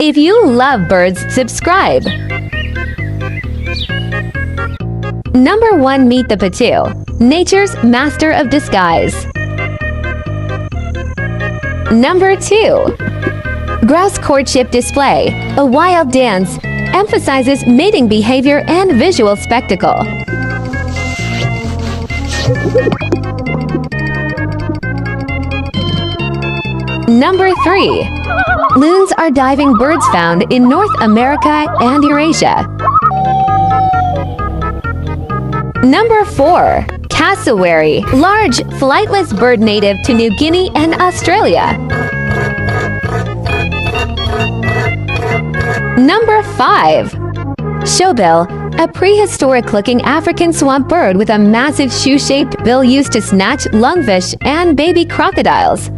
If you love birds, subscribe. Number 1. Meet the Patu, nature's master of disguise. Number 2. Grouse courtship display, a wild dance, emphasizes mating behavior and visual spectacle. Number 3. Loons are diving birds found in North America and Eurasia. Number 4. Cassowary, large, flightless bird native to New Guinea and Australia. Number 5. Showbill, a prehistoric-looking African swamp bird with a massive shoe-shaped bill used to snatch lungfish and baby crocodiles.